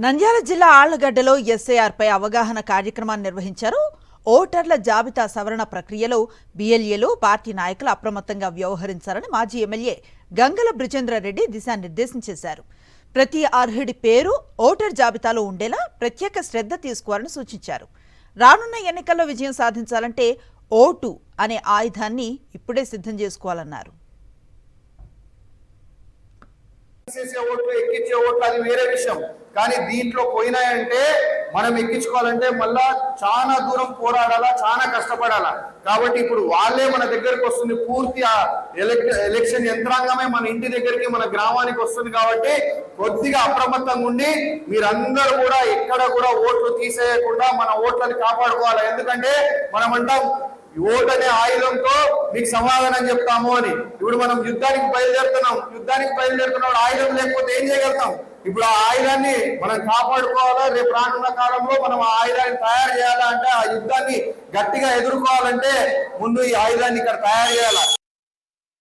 నంద్యాల జిల్లా ఆళ్లగడ్డలో ఎస్ఐఆర్ పై అవగాహన కార్యక్రమాన్ని నిర్వహించారు. ఓటర్ల జాబితా సవరణ ప్రక్రియలో బీఎల్ఏలు పార్టీ నాయకులు అప్రమత్తంగా వ్యవహరించాలని మాజీ ఎమ్మెల్యే గంగల బ్రిజేంద్రరెడ్డి దిశానిర్దేశం చేశారు. ప్రతి అర్హుడి పేరు ఓటర్ జాబితాలో ఉండేలా ప్రత్యేక శ్రద్ధ తీసుకోవాలని సూచించారు. రానున్న ఎన్నికల్లో విజయం సాధించాలంటే ఓటు అనే ఆయుధాన్ని ఇప్పుడే సిద్ధం చేసుకోవాలన్నారు. ఓట్లు ఎక్కించే ఓట్లు అది వేరే విషయం, కానీ దీంట్లో పోయినాయంటే మనం ఎక్కించుకోవాలంటే మళ్ళా చాలా దూరం పోరాడాలా, చాలా కష్టపడాలా. కాబట్టి ఇప్పుడు వాళ్ళే మన దగ్గరకు వస్తుంది, పూర్తి ఎలక్షన్ యంత్రాంగమే మన ఇంటి దగ్గరికి మన గ్రామానికి వస్తుంది. కాబట్టి కొద్దిగా అప్రమత్తంగా ఉండి మీరందరూ కూడా ఎక్కడ కూడా ఓట్లు తీసేయకుండా మన ఓట్లని కాపాడుకోవాలి. ఎందుకంటే మనం అంటాం ఓటు అనే ఆయుధంతో మీకు సమాధానం చెప్తాము అని. ఇప్పుడు మనం యుద్ధానికి బయలుదేరుతున్నాం, ఆయుధం లేకపోతే ఏం చేయగలుగుతాం? ఇప్పుడు ఆ ఆయుధాన్ని మనం కాపాడుకోవాలా. రేపు రానున్న కాలంలో మనం ఆ ఆయుధాన్ని తయారు చేయాలంటే, ఆ యుద్ధాన్ని గట్టిగా ఎదుర్కోవాలంటే ముందు ఈ ఆయుధాన్ని ఇక్కడ తయారు చేయాలి.